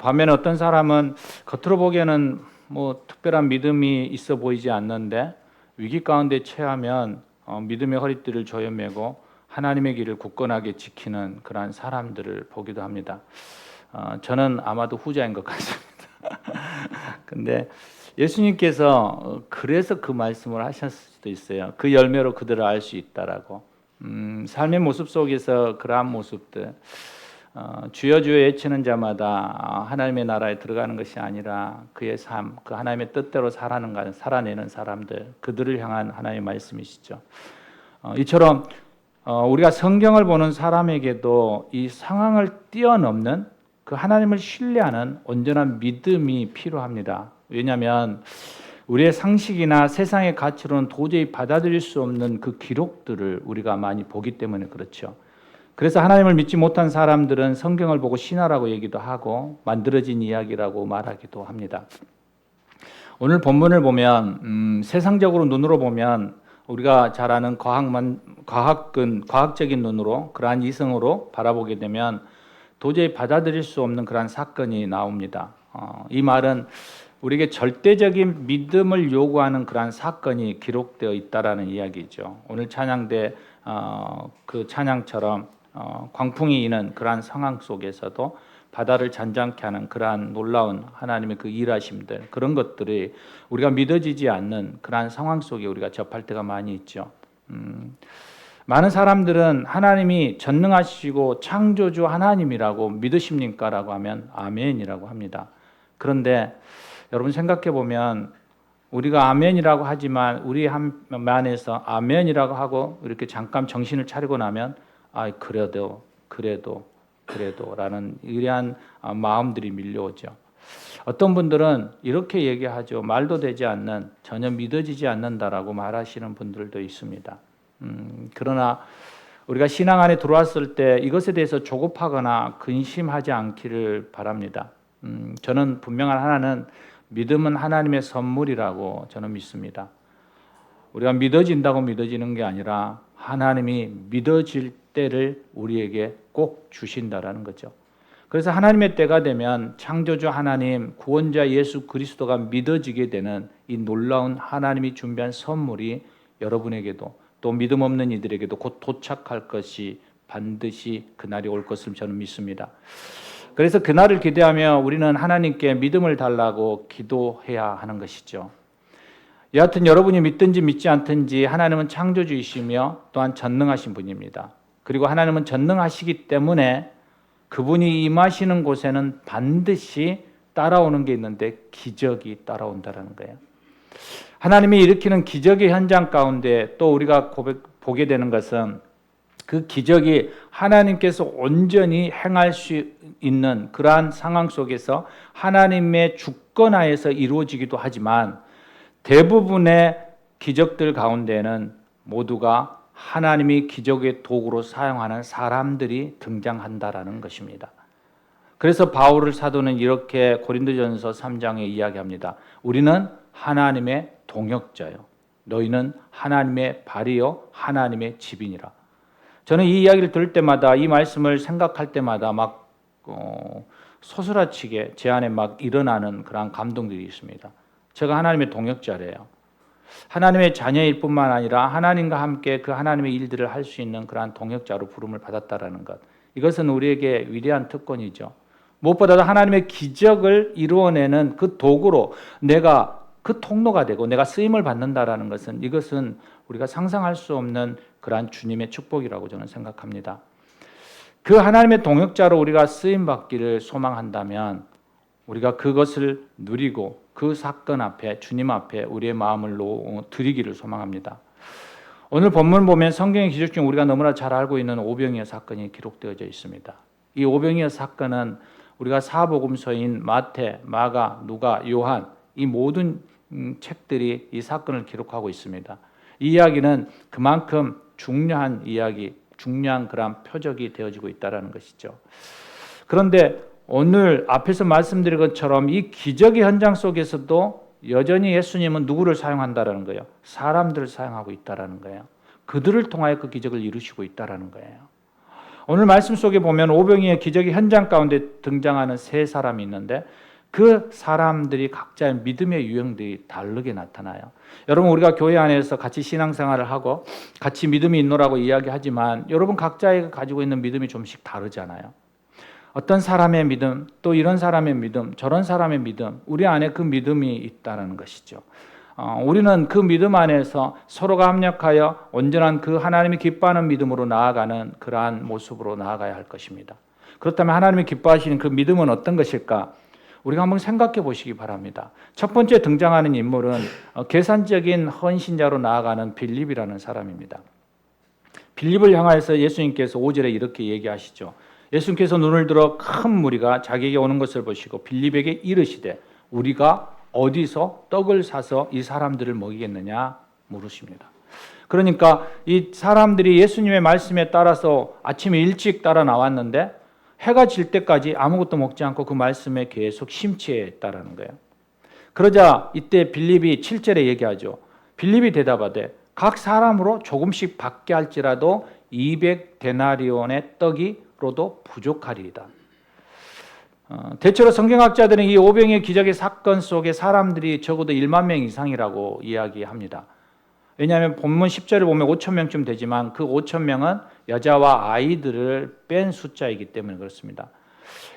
반면에 어떤 사람은 겉으로 보기에는 뭐 특별한 믿음이 있어 보이지 않는데 위기 가운데 처하면 믿음의 허리띠를 조여매고 하나님의 길을 굳건하게 지키는 그러한 사람들을 보기도 합니다. 저는 아마도 후자인 것 같습니다. 근데 예수님께서 그래서 그 말씀을 하셨을 수도 있어요. 그 열매로 그들을 알 수 있다라고. 삶의 모습 속에서 그러한 모습들, 주여 주여 외치는 자마다 하나님의 나라에 들어가는 것이 아니라 그의 삶, 그 하나님의 뜻대로 살아내는 사람들, 그들을 향한 하나님의 말씀이시죠. 이처럼 우리가 성경을 보는 사람에게도 이 상황을 뛰어넘는 그 하나님을 신뢰하는 온전한 믿음이 필요합니다. 왜냐하면 우리의 상식이나 세상의 가치로는 도저히 받아들일 수 없는 그 기록들을 우리가 많이 보기 때문에 그렇죠. 그래서 하나님을 믿지 못한 사람들은 성경을 보고 신화라고 얘기도 하고 만들어진 이야기라고 말하기도 합니다. 오늘 본문을 보면 세상적으로 눈으로 보면 우리가 잘 아는 과학적인 눈으로 그러한 이성으로 바라보게 되면 도저히 받아들일 수 없는 그러한 사건이 나옵니다. 이 말은 우리에게 절대적인 믿음을 요구하는 그러한 사건이 기록되어 있다라는 이야기죠. 오늘 찬양대 그 찬양처럼 광풍이 이는 그러한 상황 속에서도 바다를 잔잔케 하는 그러한 놀라운 하나님의 그 일하심들, 그런 것들이 우리가 믿어지지 않는 그러한 상황 속에 우리가 접할 때가 많이 있죠. 많은 사람들은 하나님이 전능하시고 창조주 하나님이라고 믿으십니까? 라고 하면 아멘이라고 합니다. 그런데 여러분 생각해 보면 우리가 아멘이라고 하지만 우리 안에서 아멘이라고 하고 이렇게 잠깐 정신을 차리고 나면 그래도 라는 이러한 마음들이 밀려오죠. 어떤 분들은 이렇게 얘기하죠. 말도 되지 않는, 전혀 믿어지지 않는다라고 말하시는 분들도 있습니다. 그러나 우리가 신앙 안에 들어왔을 때 이것에 대해서 조급하거나 근심하지 않기를 바랍니다. 저는 분명한 하나는 믿음은 하나님의 선물이라고 저는 믿습니다. 우리가 믿어진다고 믿어지는 게 아니라 하나님이 믿어질 때를 우리에게 꼭 주신다라는 거죠. 그래서 하나님의 때가 되면 창조주 하나님, 구원자 예수 그리스도가 믿어지게 되는 이 놀라운 하나님이 준비한 선물이 여러분에게도 또 믿음 없는 이들에게도 곧 도착할 것이 반드시 그날이 올 것을 저는 믿습니다. 그래서 그날을 기대하며 우리는 하나님께 믿음을 달라고 기도해야 하는 것이죠. 여하튼 여러분이 믿든지 믿지 않든지 하나님은 창조주이시며 또한 전능하신 분입니다. 그리고 하나님은 전능하시기 때문에 그분이 임하시는 곳에는 반드시 따라오는 게 있는데 기적이 따라온다는 거예요. 하나님이 일으키는 기적의 현장 가운데 또 우리가 보게 되는 것은 그 기적이 하나님께서 온전히 행할 수 있는 그러한 상황 속에서 하나님의 주권하에서 이루어지기도 하지만 대부분의 기적들 가운데는 모두가 하나님이 기적의 도구로 사용하는 사람들이 등장한다라는 것입니다. 그래서 바울 사도는 이렇게 고린도전서 3장에 이야기합니다. 우리는 하나님의 동역자요. 너희는 하나님의 발이요 하나님의 집이니라. 저는 이 이야기를 들을 때마다 이 말씀을 생각할 때마다 막 소스라치게 제 안에 막 일어나는 그런 감동들이 있습니다. 제가 하나님의 동역자래요. 하나님의 자녀일 뿐만 아니라 하나님과 함께 그 하나님의 일들을 할 수 있는 그러한 동역자로 부름을 받았다라는 것. 이것은 우리에게 위대한 특권이죠. 무엇보다도 하나님의 기적을 이루어내는 그 도구로 내가 그 통로가 되고 내가 쓰임을 받는다라는 것은 이것은 우리가 상상할 수 없는 그러한 주님의 축복이라고 저는 생각합니다. 그 하나님의 동역자로 우리가 쓰임 받기를 소망한다면 우리가 그것을 누리고 그 사건 앞에 주님 앞에 우리의 마음을 드리기를 소망합니다. 오늘 본문 보면 성경의 기적 중 우리가 너무나 잘 알고 있는 오병이어 사건이 기록되어져 있습니다. 이 오병이어 사건은 우리가 사복음서인 마태, 마가, 누가, 요한 이 모든 책들이 이 사건을 기록하고 있습니다. 이 이야기는 그만큼 중요한 이야기, 중요한 그런 표적이 되어지고 있다는 것이죠. 그런데 오늘 앞에서 말씀드린 것처럼 이 기적의 현장 속에서도 여전히 예수님은 누구를 사용한다는 거예요? 사람들을 사용하고 있다는 거예요. 그들을 통하여 그 기적을 이루시고 있다는 거예요. 오늘 말씀 속에 보면 오병이의 기적의 현장 가운데 등장하는 세 사람이 있는데 그 사람들이 각자의 믿음의 유형들이 다르게 나타나요. 여러분, 우리가 교회 안에서 같이 신앙생활을 하고 같이 믿음이 있노라고 이야기하지만 여러분 각자가 가지고 있는 믿음이 좀씩 다르잖아요. 어떤 사람의 믿음, 또 이런 사람의 믿음, 저런 사람의 믿음, 우리 안에 그 믿음이 있다는 것이죠. 우리는 그 믿음 안에서 서로가 합력하여 온전한 그 하나님이 기뻐하는 믿음으로 나아가는 그러한 모습으로 나아가야 할 것입니다. 그렇다면 하나님이 기뻐하시는 그 믿음은 어떤 것일까? 우리가 한번 생각해 보시기 바랍니다. 첫 번째 등장하는 인물은 계산적인 헌신자로 나아가는 빌립이라는 사람입니다. 빌립을 향하여서 예수님께서 5절에 이렇게 얘기하시죠. 예수님께서 눈을 들어 큰 무리가 자기에게 오는 것을 보시고 빌립에게 이르시되 우리가 어디서 떡을 사서 이 사람들을 먹이겠느냐 물으십니다. 그러니까 이 사람들이 예수님의 말씀에 따라서 아침에 일찍 따라 나왔는데 해가 질 때까지 아무것도 먹지 않고 그 말씀에 계속 심취했다라는 거예요. 그러자 이때 빌립이 7절에 얘기하죠. 빌립이 대답하되 각 사람으로 조금씩 받게 할지라도 200데나리온의 떡이로도 부족하리이다. 대체로 성경학자들은 이 오병이의 기적의 사건 속에 사람들이 적어도 1만 명 이상이라고 이야기합니다. 왜냐하면 본문 10절을 보면 5천 명쯤 되지만 그 5천 명은 여자와 아이들을 뺀 숫자이기 때문에 그렇습니다.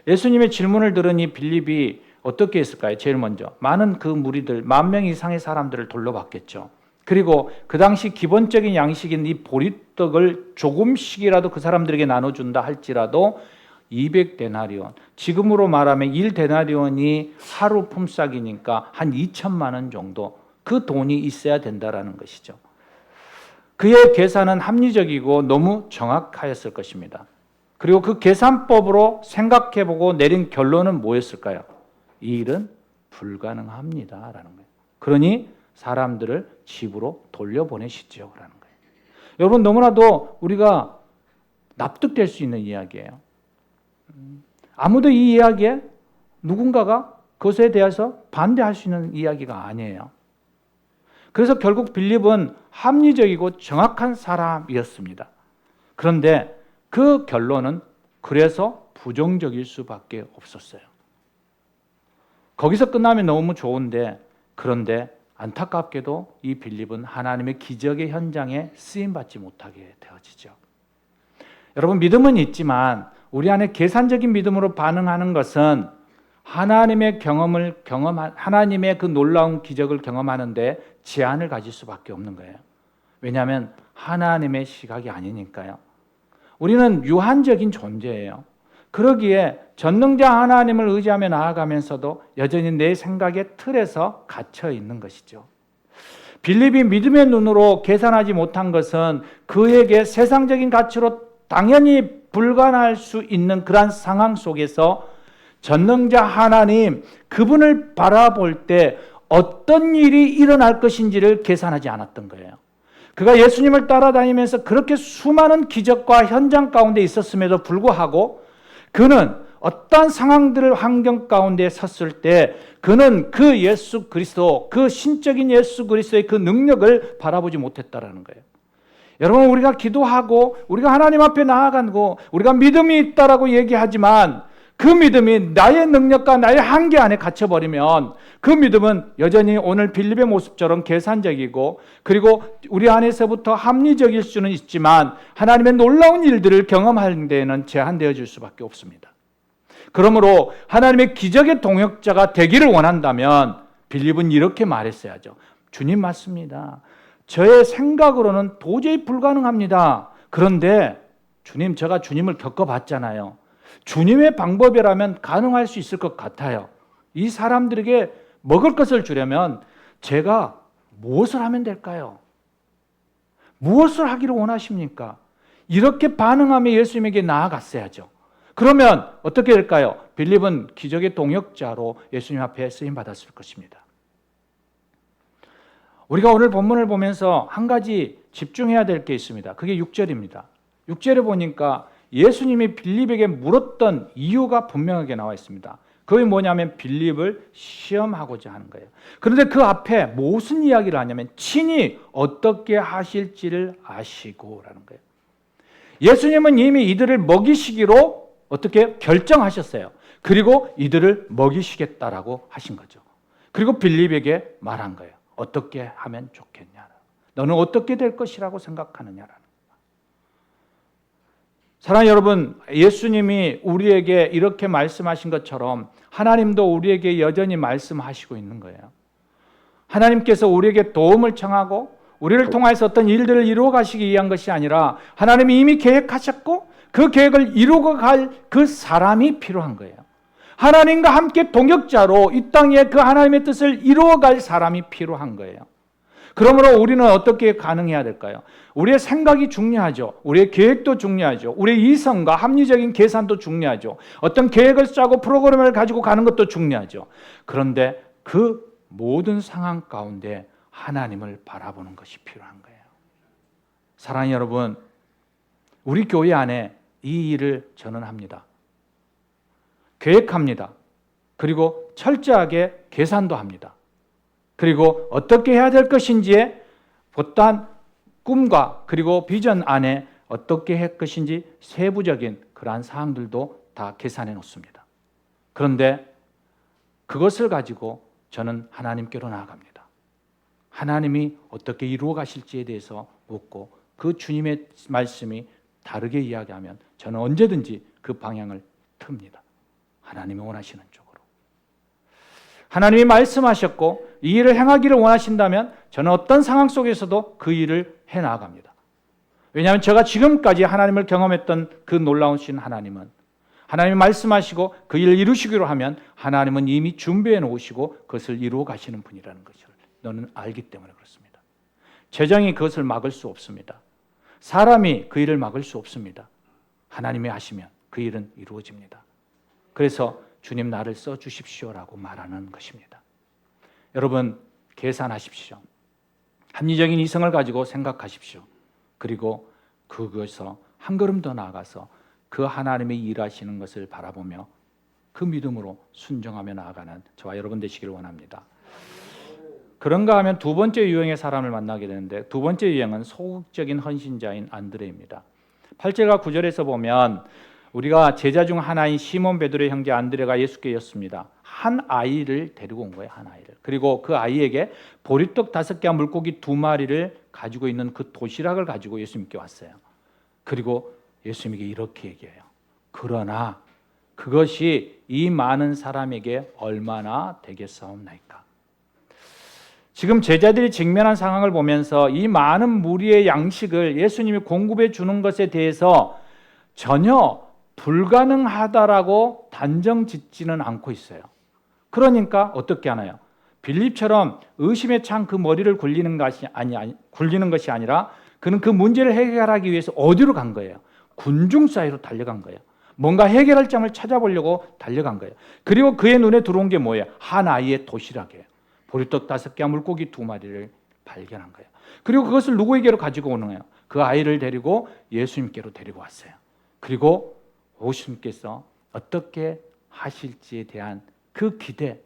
예수님의 질문을 들은 이 빌립이 어떻게 했을까요? 제일 먼저 많은 그 무리들 10,000명 이상의 사람들을 돌려봤겠죠. 그리고 그 당시 기본적인 양식인 이 보리떡을 조금씩이라도 그 사람들에게 나눠준다 할지라도 200데나리온, 지금으로 말하면 1데나리온이 하루 품삯이니까 한 2천만 원 정도 그 돈이 있어야 된다라는 것이죠. 그의 계산은 합리적이고 너무 정확하였을 것입니다. 그리고 그 계산법으로 생각해보고 내린 결론은 뭐였을까요? 이 일은 불가능합니다라는 거예요. 그러니 사람들을 집으로 돌려보내시죠 라는 거예요. 여러분, 너무나도 우리가 납득될 수 있는 이야기예요. 아무도 이 이야기에 누군가가 그것에 대해서 반대할 수 있는 이야기가 아니에요. 그래서 결국 빌립은 합리적이고 정확한 사람이었습니다. 그런데 그 결론은 그래서 부정적일 수밖에 없었어요. 거기서 끝나면 너무 좋은데, 그런데 안타깝게도 이 빌립은 하나님의 기적의 현장에 쓰임받지 못하게 되어지죠. 여러분, 믿음은 있지만 우리 안에 계산적인 믿음으로 반응하는 것은 하나님의 하나님의 그 놀라운 기적을 경험하는데 제한을 가질 수밖에 없는 거예요. 왜냐하면 하나님의 시각이 아니니까요. 우리는 유한적인 존재예요. 그러기에 전능자 하나님을 의지하며 나아가면서도 여전히 내 생각의 틀에서 갇혀 있는 것이죠. 빌립이 믿음의 눈으로 계산하지 못한 것은 그에게 세상적인 가치로 당연히 불가능할 수 있는 그러한 상황 속에서 전능자 하나님, 그분을 바라볼 때 어떤 일이 일어날 것인지를 계산하지 않았던 거예요. 그가 예수님을 따라다니면서 그렇게 수많은 기적과 현장 가운데 있었음에도 불구하고 그는 어떠한 상황들을 환경 가운데 섰을 때 그는 그 예수 그리스도, 그 신적인 예수 그리스도의 그 능력을 바라보지 못했다라는 거예요. 여러분, 우리가 기도하고 우리가 하나님 앞에 나아가고 우리가 믿음이 있다라고 얘기하지만 그 믿음이 나의 능력과 나의 한계 안에 갇혀버리면 그 믿음은 여전히 오늘 빌립의 모습처럼 계산적이고 그리고 우리 안에서부터 합리적일 수는 있지만 하나님의 놀라운 일들을 경험하는 데에는 제한되어질 수밖에 없습니다. 그러므로 하나님의 기적의 동역자가 되기를 원한다면 빌립은 이렇게 말했어야죠. 주님 맞습니다. 저의 생각으로는 도저히 불가능합니다. 그런데 주님, 제가 주님을 겪어봤잖아요. 주님의 방법이라면 가능할 수 있을 것 같아요. 이 사람들에게 먹을 것을 주려면 제가 무엇을 하면 될까요? 무엇을 하기를 원하십니까? 이렇게 반응하며 예수님에게 나아갔어야죠. 그러면 어떻게 될까요? 빌립은 기적의 동역자로 예수님 앞에 쓰임받았을 것입니다. 우리가 오늘 본문을 보면서 한 가지 집중해야 될 게 있습니다. 그게 6절입니다. 6절에 보니까 예수님이 빌립에게 물었던 이유가 분명하게 나와 있습니다. 그게 뭐냐면 빌립을 시험하고자 하는 거예요. 그런데 그 앞에 무슨 이야기를 하냐면 친히 어떻게 하실지를 아시고라는 거예요. 예수님은 이미 이들을 먹이시기로 어떻게 결정하셨어요. 그리고 이들을 먹이시겠다라고 하신 거죠. 그리고 빌립에게 말한 거예요. 어떻게 하면 좋겠냐. 너는 어떻게 될 것이라고 생각하느냐라는 거예요. 사랑하는 여러분, 예수님이 우리에게 이렇게 말씀하신 것처럼 하나님도 우리에게 여전히 말씀하시고 있는 거예요. 하나님께서 우리에게 도움을 청하고 우리를 통해서 어떤 일들을 이루어 가시기 위한 것이 아니라 하나님이 이미 계획하셨고 그 계획을 이루어 갈 그 사람이 필요한 거예요. 하나님과 함께 동역자로 이 땅에 그 하나님의 뜻을 이루어 갈 사람이 필요한 거예요. 그러므로 우리는 어떻게 가능해야 될까요? 우리의 생각이 중요하죠. 우리의 계획도 중요하죠. 우리의 이성과 합리적인 계산도 중요하죠. 어떤 계획을 짜고 프로그램을 가지고 가는 것도 중요하죠. 그런데 그 모든 상황 가운데 하나님을 바라보는 것이 필요한 거예요. 사랑하는 여러분, 우리 교회 안에 이 일을 저는 합니다. 계획합니다. 그리고 철저하게 계산도 합니다. 그리고 어떻게 해야 될 것인지에 어떠한 꿈과 그리고 비전 안에 어떻게 할 것인지 세부적인 그러한 사항들도 다 계산해 놓습니다. 그런데 그것을 가지고 저는 하나님께로 나아갑니다. 하나님이 어떻게 이루어 가실지에 대해서 묻고 그 주님의 말씀이 다르게 이야기하면 저는 언제든지 그 방향을 틉니다. 하나님이 원하시는 쪽으로. 하나님이 말씀하셨고 이 일을 행하기를 원하신다면 저는 어떤 상황 속에서도 그 일을 해나갑니다. 왜냐하면 제가 지금까지 하나님을 경험했던 그 놀라우신 하나님은 하나님이 말씀하시고 그 일을 이루시기로 하면 하나님은 이미 준비해 놓으시고 그것을 이루어 가시는 분이라는 것을 너는 알기 때문에 그렇습니다. 재정이 그것을 막을 수 없습니다. 사람이 그 일을 막을 수 없습니다. 하나님이 하시면 그 일은 이루어집니다. 그래서 주님 나를 써주십시오라고 말하는 것입니다. 여러분 계산하십시오. 합리적인 이성을 가지고 생각하십시오. 그리고 그것에서 한 걸음 더 나아가서 그 하나님이 일하시는 것을 바라보며 그 믿음으로 순종하며 나아가는 저와 여러분 되시기를 원합니다. 그런가 하면 두 번째 유형의 사람을 만나게 되는데 두 번째 유형은 소극적인 헌신자인 안드레입니다. 8절과 9절에서 보면 우리가 제자 중 하나인 시몬 베드로의 형제 안드레가 예수께 였습니다. 한 아이를 데리고 온 거예요. 한 아이를. 그리고 그 아이에게 보리떡 5개와 물고기 2마리를 가지고 있는 그 도시락을 가지고 예수님께 왔어요. 그리고 예수님에게 이렇게 얘기해요. 그러나 그것이 이 많은 사람에게 얼마나 되겠사옵나이까. 지금 제자들이 직면한 상황을 보면서 이 많은 무리의 양식을 예수님이 공급해 주는 것에 대해서 전혀 불가능하다라고 단정 짓지는 않고 있어요. 그러니까 어떻게 하나요? 빌립처럼 의심에 찬 그 머리를 굴리는 것이 아니라 그는 그 문제를 해결하기 위해서 어디로 간 거예요? 군중 사이로 달려간 거예요. 뭔가 해결할 점을 찾아보려고 달려간 거예요. 그리고 그의 눈에 들어온 게 뭐예요? 한 아이의 도시락이에요. 보리떡 5개와 물고기 2마리를 발견한 거예요. 그리고 그것을 누구에게로 가지고 오는 거예요? 그 아이를 데리고 예수님께로 데리고 왔어요. 그리고 예수님께서 어떻게 하실지에 대한 그 기대,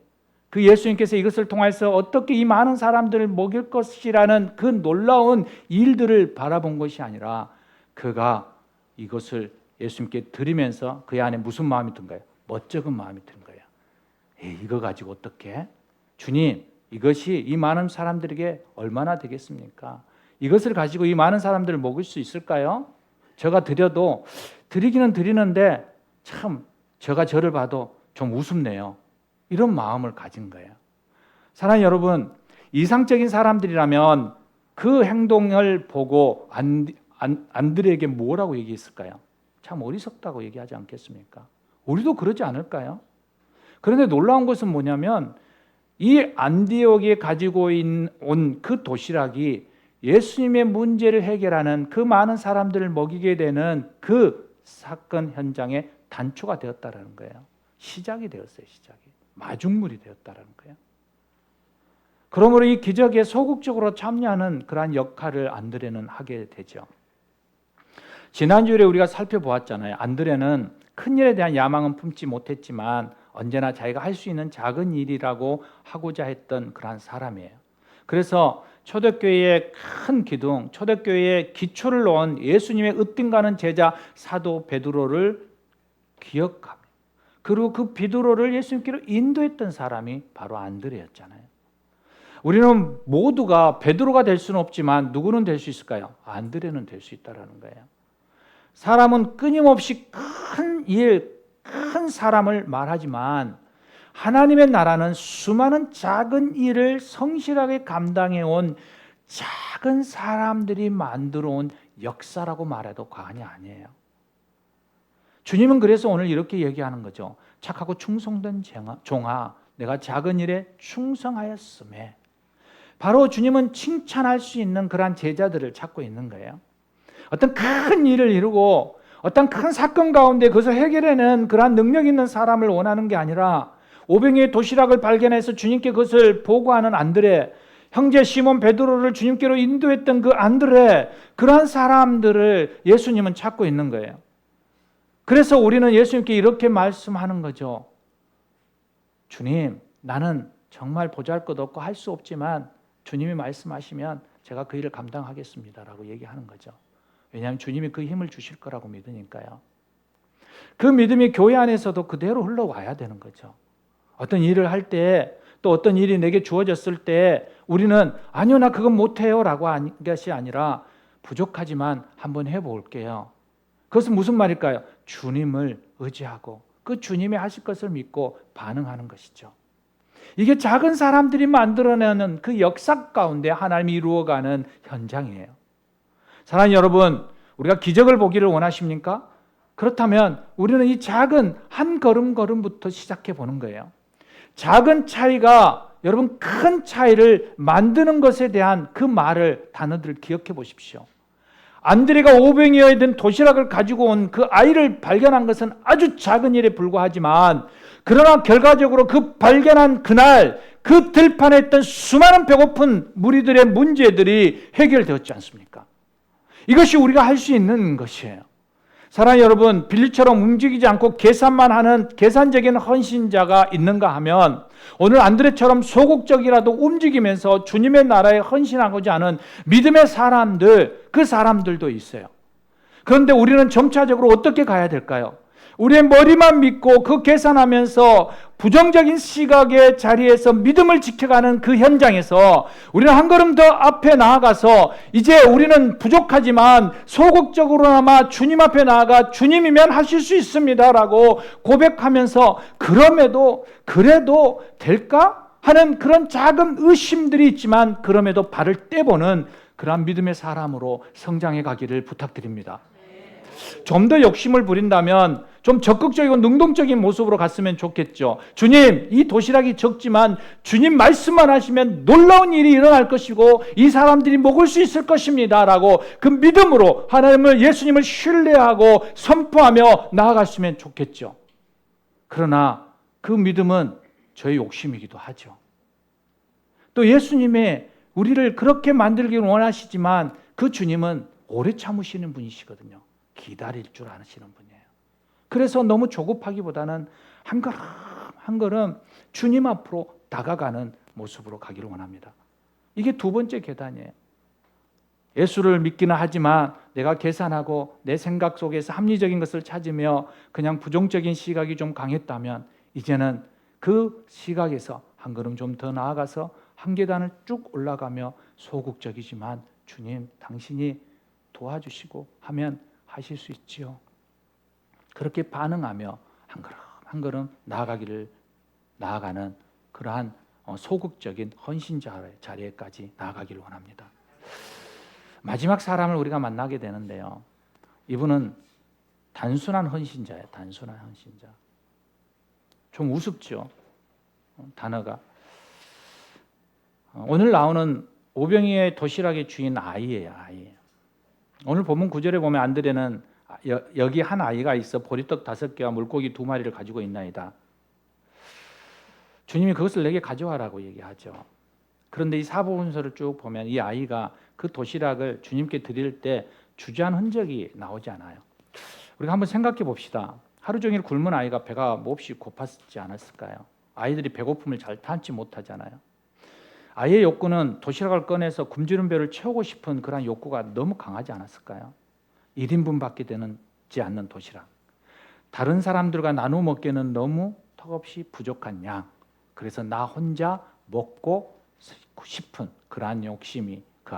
그 예수님께서 이것을 통해서 어떻게 이 많은 사람들을 먹일 것이라는 그 놀라운 일들을 바라본 것이 아니라 그가 이것을 예수님께 드리면서 그의 안에 무슨 마음이 든가요? 멋쩍은 마음이 든 거예요. 이거 가지고 어떻게? 주님, 이것이 이 많은 사람들에게 얼마나 되겠습니까? 이것을 가지고 이 많은 사람들을 먹일 수 있을까요? 제가 드려도 드리기는 드리는데 참 제가 저를 봐도 좀 우습네요. 이런 마음을 가진 거예요. 사랑하는 여러분, 이상적인 사람들이라면 그 행동을 보고 안드레에게 뭐라고 얘기했을까요? 참 어리석다고 얘기하지 않겠습니까? 우리도 그러지 않을까요? 그런데 놀라운 것은 뭐냐면 이 안디옥에 가지고 온 그 도시락이 예수님의 문제를 해결하는 그 많은 사람들을 먹이게 되는 그 사건 현장의 단초가 되었다라는 거예요. 시작이 되었어요. 시작이. 마중물이 되었다라는 거예요. 그러므로 이 기적에 소극적으로 참여하는 그러한 역할을 안드레는 하게 되죠. 지난주에 우리가 살펴보았잖아요. 안드레는 큰 일에 대한 야망은 품지 못했지만 언제나 자기가 할 수 있는 작은 일이라고 하고자 했던 그러한 사람이에요. 그래서 초대교회의 큰 기둥, 초대교회의 기초를 놓은 예수님의 으뜸가는 제자 사도 베드로를 기억하며, 그리고 그 베드로를 예수님께로 인도했던 사람이 바로 안드레였잖아요. 우리는 모두가 베드로가 될 수는 없지만 누구는 될 수 있을까요? 안드레는 될 수 있다는 거예요. 사람은 끊임없이 큰 일, 큰 사람을 말하지만 하나님의 나라는 수많은 작은 일을 성실하게 감당해온 작은 사람들이 만들어온 역사라고 말해도 과언이 아니에요. 주님은 그래서 오늘 이렇게 얘기하는 거죠. 착하고 충성된 종아, 내가 작은 일에 충성하였음에. 바로 주님은 칭찬할 수 있는 그러한 제자들을 찾고 있는 거예요. 어떤 큰 일을 이루고 어떤 큰 사건 가운데 그것을 해결해내는 그러한 능력 있는 사람을 원하는 게 아니라 오병이의 도시락을 발견해서 주님께 그것을 보고하는 안드레, 형제 시몬 베드로를 주님께로 인도했던 그 안드레, 그러한 사람들을 예수님은 찾고 있는 거예요. 그래서 우리는 예수님께 이렇게 말씀하는 거죠. 주님, 나는 정말 보잘것없고 할 수 없지만 주님이 말씀하시면 제가 그 일을 감당하겠습니다라고 얘기하는 거죠. 왜냐하면 주님이 그 힘을 주실 거라고 믿으니까요. 그 믿음이 교회 안에서도 그대로 흘러와야 되는 거죠. 어떤 일을 할 때, 또 어떤 일이 내게 주어졌을 때 우리는 아니요, 나 그건 못해요 라고 하는 것이 아니라 부족하지만 한번 해볼게요. 그것은 무슨 말일까요? 주님을 의지하고 그 주님이 하실 것을 믿고 반응하는 것이죠. 이게 작은 사람들이 만들어내는 그 역사 가운데 하나님이 이루어가는 현장이에요. 사랑하는 여러분, 우리가 기적을 보기를 원하십니까? 그렇다면 우리는 이 작은 한 걸음부터 시작해 보는 거예요. 작은 차이가 여러분 큰 차이를 만드는 것에 대한 그 말을, 단어들을 기억해 보십시오. 안드레가 오병이어에 든 도시락을 가지고 온 그 아이를 발견한 것은 아주 작은 일에 불과하지만, 그러나 결과적으로 그 발견한 그날 그 들판에 있던 수많은 배고픈 무리들의 문제들이 해결되었지 않습니까? 이것이 우리가 할 수 있는 것이에요. 사랑하는 여러분, 빌리처럼 움직이지 않고 계산만 하는 계산적인 헌신자가 있는가 하면 오늘 안드레처럼 소극적이라도 움직이면서 주님의 나라에 헌신하고자 하는 믿음의 사람들, 그 사람들도 있어요. 그런데 우리는 점차적으로 어떻게 가야 될까요? 우리의 머리만 믿고 그 계산하면서 부정적인 시각의 자리에서 믿음을 지켜가는 그 현장에서 우리는 한 걸음 더 앞에 나아가서 이제 우리는 부족하지만 소극적으로나마 주님 앞에 나아가 주님이면 하실 수 있습니다라고 고백하면서 그래도 될까? 하는 그런 작은 의심들이 있지만 그럼에도 발을 떼보는 그러한 믿음의 사람으로 성장해 가기를 부탁드립니다. 좀 더 욕심을 부린다면 좀 적극적이고 능동적인 모습으로 갔으면 좋겠죠. 주님, 이 도시락이 적지만 주님 말씀만 하시면 놀라운 일이 일어날 것이고 이 사람들이 먹을 수 있을 것입니다 라고 그 믿음으로 하나님을, 예수님을 신뢰하고 선포하며 나아갔으면 좋겠죠. 그러나 그 믿음은 저의 욕심이기도 하죠. 또 예수님의 우리를 그렇게 만들기를 원하시지만 그 주님은 오래 참으시는 분이시거든요. 기다릴 줄 아시는 분이에요. 그래서 너무 조급하기보다는 한 걸음 한 걸음 주님 앞으로 다가가는 모습으로 가기를 원합니다. 이게 두 번째 계단이에요. 예수를 믿기는 하지만 내가 계산하고 내 생각 속에서 합리적인 것을 찾으며 그냥 부정적인 시각이 좀 강했다면 이제는 그 시각에서 한 걸음 좀 더 나아가서 한 계단을 쭉 올라가며 소극적이지만 주님 당신이 도와주시고 하면 하실 수 있지요. 그렇게 반응하며 한 걸음 한 걸음 나아가는 그러한 소극적인 헌신자의 자리에까지 나아가기를 원합니다. 마지막 사람을 우리가 만나게 되는데요. 이분은 단순한 헌신자예요. 단순한 헌신자. 좀 우습죠. 단어가. 오늘 나오는 오병이의 도시락의 주인 아이예요. 아이. 오늘 본문 9절에 보면 안드레는 여기 한 아이가 있어 보리떡 5개와 물고기 2마리를 가지고 있나이다. 주님이 그것을 내게 가져와라고 얘기하죠. 그런데 이 사복음서를 쭉 보면 이 아이가 그 도시락을 주님께 드릴 때 주저한 흔적이 나오지 않아요. 우리가 한번 생각해 봅시다. 하루 종일 굶은 아이가 배가 몹시 고팠지 않았을까요? 아이들이 배고픔을 잘 참지 못하잖아요. 아이의 욕구는 도시락을 꺼내서 굶주린 배를 채우고 싶은 그런 욕구가 너무 강하지 않았을까요? 1인분 밖에 되지 않는 도시락. 다른 사람들과 나누어 먹기에는 너무 턱없이 부족한 양. 그래서 나 혼자 먹고 싶은 그러한 욕심이 그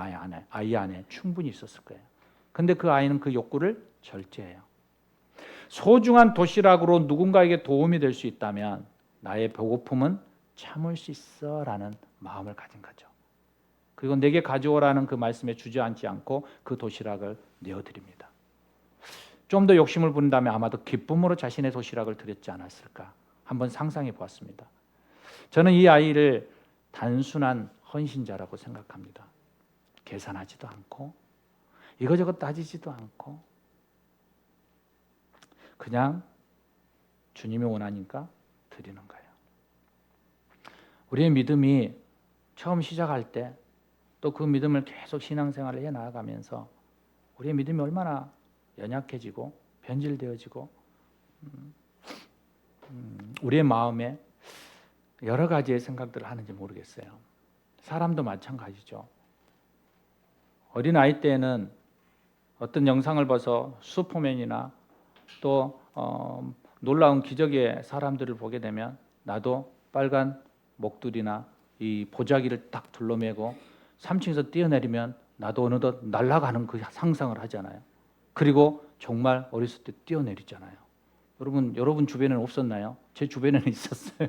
아이 안에 충분히 있었을 거예요. 근데 그 아이는 그 욕구를 절제해요. 소중한 도시락으로 누군가에게 도움이 될 수 있다면 나의 배고픔은 참을 수 있어라는 마음을 가진 거죠. 그리고 내게 가져오라는 그 말씀에 주저앉지 않고 그 도시락을 내어드립니다. 좀 더 욕심을 부린다면 아마도 기쁨으로 자신의 도시락을 드렸지 않았을까 한번 상상해 보았습니다. 저는 이 아이를 단순한 헌신자라고 생각합니다. 계산하지도 않고 이거저거 따지지도 않고 그냥 주님이 원하니까 드리는 거예요. 우리의 믿음이 처음 시작할 때 또 그 믿음을 계속 신앙생활을 해 나아가면서 우리의 믿음이 얼마나 연약해지고 변질되어지고 우리의 마음에 여러 가지의 생각들을 하는지 모르겠어요. 사람도 마찬가지죠. 어린아이 때는 어떤 영상을 봐서 슈퍼맨이나 또 놀라운 기적의 사람들을 보게 되면 나도 빨간 목줄이나 이 보자기를 딱 둘러매고 3층에서 뛰어내리면 나도 어느덧 날아가는 그 상상을 하잖아요. 그리고 정말 어렸을 때 뛰어내리잖아요. 여러분 주변에는 없었나요? 제 주변에는 있었어요.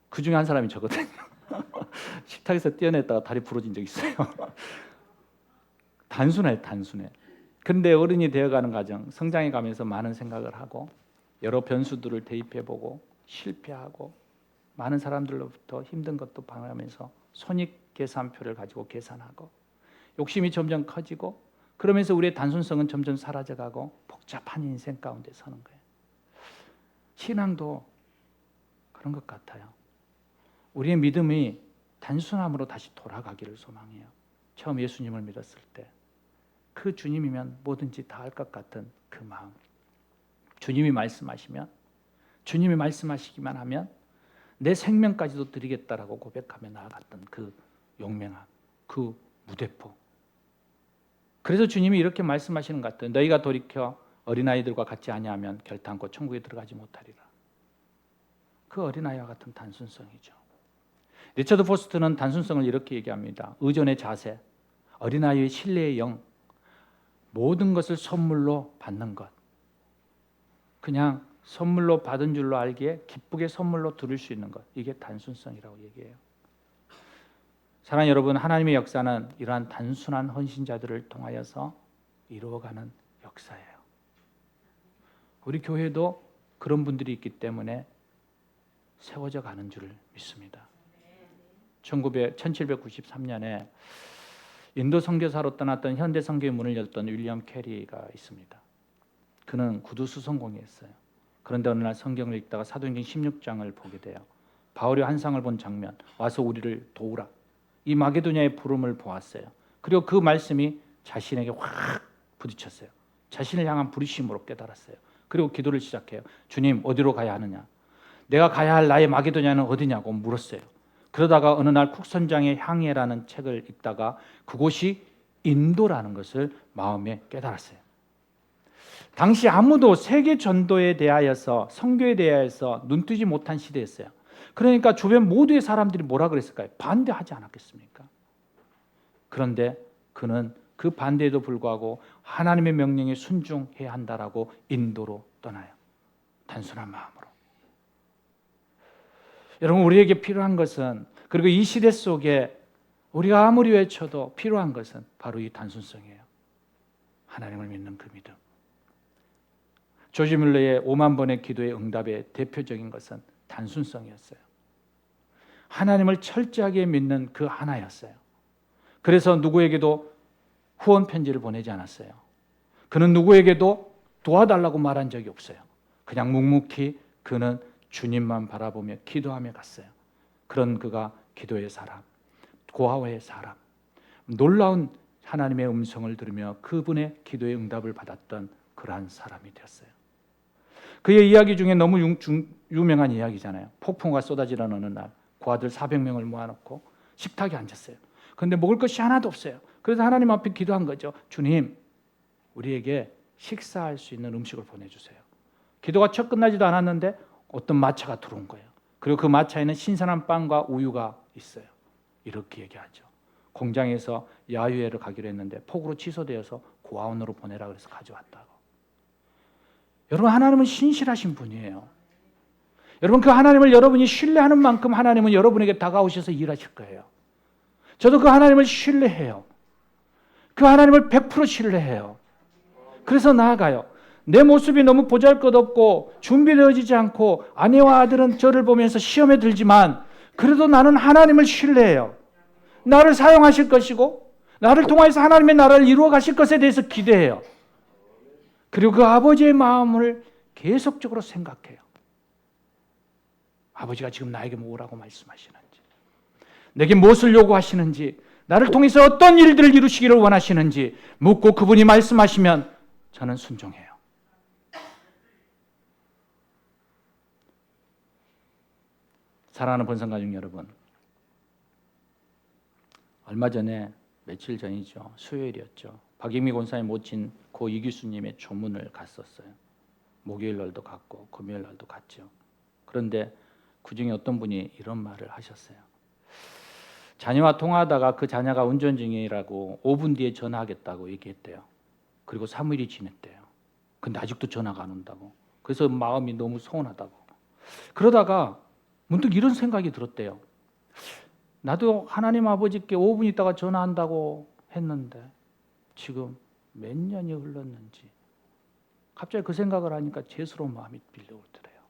그 중에 한 사람이 저거든요. 식탁에서 뛰어냈다가 다리 부러진 적 있어요. 단순해. 그런데 어른이 되어가는 과정, 성장해 가면서 많은 생각을 하고 여러 변수들을 대입해보고 실패하고 많은 사람들로부터 힘든 것도 당하면서 손익계산표를 가지고 계산하고 욕심이 점점 커지고 그러면서 우리의 단순성은 점점 사라져가고 복잡한 인생 가운데 서는 거예요. 신앙도 그런 것 같아요. 우리의 믿음이 단순함으로 다시 돌아가기를 소망해요. 처음 예수님을 믿었을 때 그 주님이면 뭐든지 다 할 것 같은 그 마음. 주님이 말씀하시면 주님이 말씀하시기만 하면 내 생명까지도 드리겠다라고 고백하며 나아갔던 그 용맹함, 그 무대포. 그래서 주님이 이렇게 말씀하시는 것 같아요. 너희가 돌이켜 어린아이들과 같이 아니하면 결단코 천국에 들어가지 못하리라. 그 어린아이와 같은 단순성이죠. 리처드 포스트는 단순성을 이렇게 얘기합니다. 의존의 자세, 어린아이의 신뢰의 영, 모든 것을 선물로 받는 것. 그냥 선물로 받은 줄로 알기에 기쁘게 선물로 들을 수 있는 것. 이게 단순성이라고 얘기해요. 사랑하는 여러분, 하나님의 역사는 이러한 단순한 헌신자들을 통하여서 이루어가는 역사예요. 우리 교회도 그런 분들이 있기 때문에 세워져 가는 줄 믿습니다. 1793년에 인도 선교사로 떠났던 현대 선교의 문을 열었던 윌리엄 캐리가 있습니다. 그는 구두 수선공이었어요. 그런데 어느 날 성경을 읽다가 사도행전 16장을 보게 돼요. 바울의 환상을 본 장면, 와서 우리를 도우라. 이 마게도냐의 부름을 보았어요. 그리고 그 말씀이 자신에게 확 부딪혔어요. 자신을 향한 부르심으로 깨달았어요. 그리고 기도를 시작해요. 주님, 어디로 가야 하느냐? 내가 가야 할 나의 마게도냐는 어디냐고 물었어요. 그러다가 어느 날 쿡선장의 향해라는 책을 읽다가 그곳이 인도라는 것을 마음에 깨달았어요. 당시 아무도 세계 전도에 대하여서 선교에 대하여서 눈뜨지 못한 시대였어요. 그러니까 주변 모두의 사람들이 뭐라 그랬을까요? 반대하지 않았겠습니까? 그런데 그는 그 반대에도 불구하고 하나님의 명령에 순종해야 한다라고 인도로 떠나요. 단순한 마음으로. 여러분, 우리에게 필요한 것은, 그리고 이 시대 속에 우리가 아무리 외쳐도 필요한 것은 바로 이 단순성이에요. 하나님을 믿는 그 믿음. 조지 뮬러의 5만 번의 기도의 응답의 대표적인 것은 단순성이었어요. 하나님을 철저하게 믿는 그 하나였어요. 그래서 누구에게도 후원 편지를 보내지 않았어요. 그는 누구에게도 도와달라고 말한 적이 없어요. 그냥 묵묵히 그는 주님만 바라보며 기도하며 갔어요. 그런 그가 기도의 사람, 고아의 사람, 놀라운 하나님의 음성을 들으며 그분의 기도의 응답을 받았던 그러한 사람이 되었어요. 그의 이야기 중에 너무 유명한 이야기잖아요. 폭풍우가 쏟아지는 어느 날 고아들 400명을 모아놓고 식탁에 앉았어요. 그런데 먹을 것이 하나도 없어요. 그래서 하나님 앞에 기도한 거죠. 주님, 우리에게 식사할 수 있는 음식을 보내주세요. 기도가 채 끝나지도 않았는데 어떤 마차가 들어온 거예요. 그리고 그 마차에는 신선한 빵과 우유가 있어요. 이렇게 얘기하죠. 공장에서 야유회를 가기로 했는데 폭우로 취소되어서 고아원으로 보내라 그래서 가져왔다고. 여러분, 하나님은 신실하신 분이에요. 여러분, 그 하나님을 여러분이 신뢰하는 만큼 하나님은 여러분에게 다가오셔서 일하실 거예요. 저도 그 하나님을 신뢰해요. 그 하나님을 100% 신뢰해요. 그래서 나아가요. 내 모습이 너무 보잘것없고 준비되어지지 않고 아내와 아들은 저를 보면서 시험에 들지만 그래도 나는 하나님을 신뢰해요. 나를 사용하실 것이고 나를 통해서 하나님의 나라를 이루어 가실 것에 대해서 기대해요. 그리고 그 아버지의 마음을 계속적으로 생각해요. 아버지가 지금 나에게 뭐라고 말씀하시는지, 내게 무엇을 요구하시는지, 나를 통해서 어떤 일들을 이루시기를 원하시는지 묻고 그분이 말씀하시면 저는 순종해요. 사랑하는 본성가족 여러분, 얼마 전에 며칠 전이죠. 수요일이었죠. 박익미 권사님 모친 고 이규수님의 조문을 갔었어요. 목요일 날도 갔고 금요일 날도 갔죠. 그런데 그중에 어떤 분이 이런 말을 하셨어요. 자녀와 통화하다가 그 자녀가 운전 중이라고 5분 뒤에 전화하겠다고 얘기했대요. 그리고 3일이 지냈대요. 근데 아직도 전화가 안 온다고. 그래서 마음이 너무 서운하다고. 그러다가 문득 이런 생각이 들었대요. 나도 하나님 아버지께 5분 있다가 전화한다고 했는데 지금 몇 년이 흘렀는지 갑자기 그 생각을 하니까 죄스러운 마음이 밀려오더래요.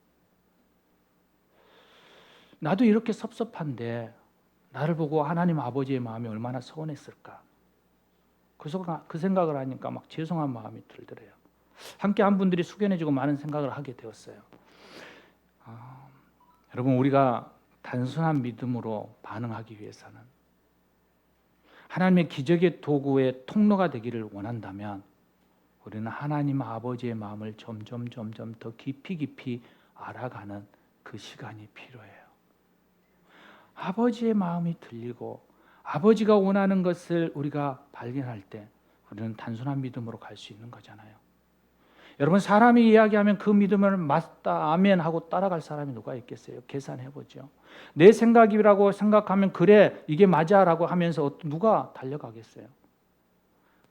나도 이렇게 섭섭한데 나를 보고 하나님 아버지의 마음이 얼마나 서운했을까. 그래서 그 생각을 하니까 막 죄송한 마음이 들더래요. 함께 한 분들이 숙연해지고 많은 생각을 하게 되었어요. 여러분, 우리가 단순한 믿음으로 반응하기 위해서는 하나님의 기적의 도구의 통로가 되기를 원한다면 우리는 하나님 아버지의 마음을 점점 더 깊이 알아가는 그 시간이 필요해요. 아버지의 마음이 들리고 아버지가 원하는 것을 우리가 발견할 때 우리는 단순한 믿음으로 갈 수 있는 거잖아요. 여러분, 사람이 이야기하면 그 믿음을 맞다 아멘 하고 따라갈 사람이 누가 있겠어요? 계산해보죠. 내 생각이라고 생각하면 그래 이게 맞아 라고 하면서 누가 달려가겠어요?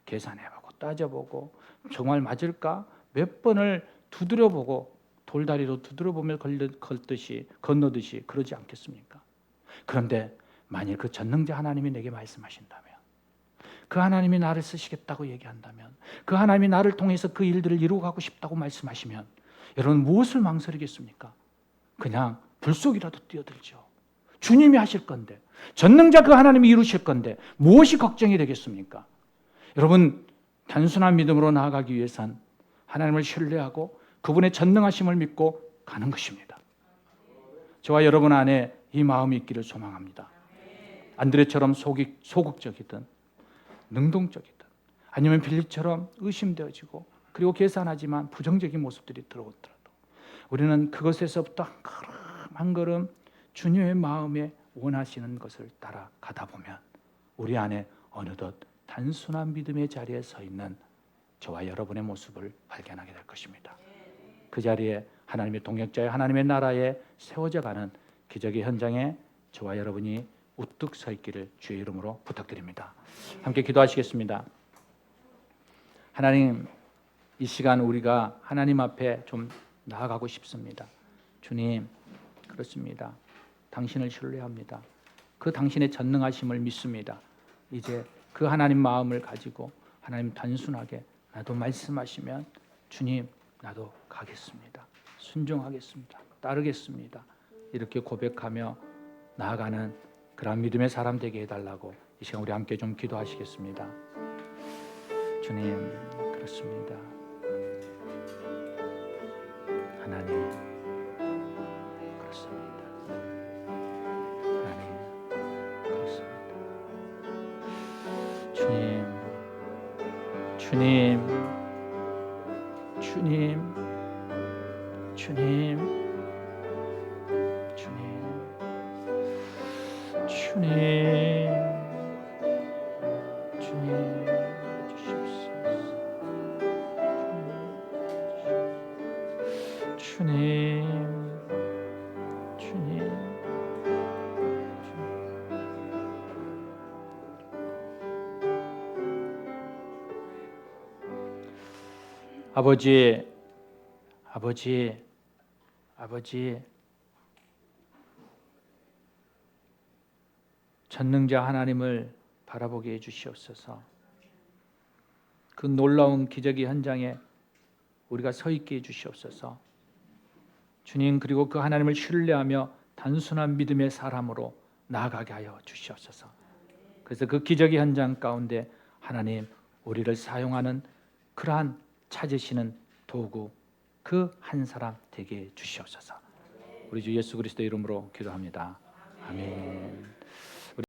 계산해보고 따져보고 정말 맞을까? 몇 번을 두드려보고 돌다리로 두드려보며 건너듯이 그러지 않겠습니까? 그런데 만일 그 전능자 하나님이 내게 말씀하신다면, 그 하나님이 나를 쓰시겠다고 얘기한다면, 그 하나님이 나를 통해서 그 일들을 이루어가고 싶다고 말씀하시면 여러분 무엇을 망설이겠습니까? 그냥 불 속이라도 뛰어들죠. 주님이 하실 건데, 전능자 그 하나님이 이루실 건데 무엇이 걱정이 되겠습니까? 여러분, 단순한 믿음으로 나아가기 위해선 하나님을 신뢰하고 그분의 전능하심을 믿고 가는 것입니다. 저와 여러분 안에 이 마음이 있기를 소망합니다. 안드레처럼 소극적이든 능동적이든 아니면 빌립처럼 의심되어지고 그리고 계산하지만 부정적인 모습들이 들어오더라도 우리는 그것에서부터 한 걸음 주님의 마음에 원하시는 것을 따라가다 보면 우리 안에 어느덧 단순한 믿음의 자리에 서 있는 저와 여러분의 모습을 발견하게 될 것입니다. 그 자리에 하나님의 동역자의 하나님의 나라에 세워져가는 기적의 현장에 저와 여러분이 우뚝 서 있기를 주의 이름으로 부탁드립니다. 함께 기도하시겠습니다. 하나님, 이 시간 우리가 하나님 앞에 좀 나아가고 싶습니다. 주님, 그렇습니다. 당신을 신뢰합니다. 그 당신의 전능하심을 믿습니다. 이제 그 하나님 마음을 가지고 하나님 단순하게 나도 말씀하시면 주님 나도 가겠습니다. 순종하겠습니다. 따르겠습니다. 이렇게 고백하며 나아가는 그런 믿음의 사람 되게 해달라고 이 시간 우리 함께 좀 기도하시겠습니다. 주님, 그렇습니다. 하나님, 그렇습니다. 하나님, 그렇습니다. 주님, 주님, 주님 주시옵소서. 주님, 주님. 아버지, 아버지, 아버지, 전능자 하나님을 바라보게 해주시옵소서. 그 놀라운 기적의 현장에 우리가 서 있게 해주시옵소서. 주님, 그리고 그 하나님을 신뢰하며 단순한 믿음의 사람으로 나아가게 하여 주시옵소서. 그래서 그 기적의 현장 가운데 하나님, 우리를 사용하는 그러한 찾으시는 도구, 그 한 사람 되게 해 주시옵소서. 우리 주 예수 그리스도 이름으로 기도합니다. 아멘.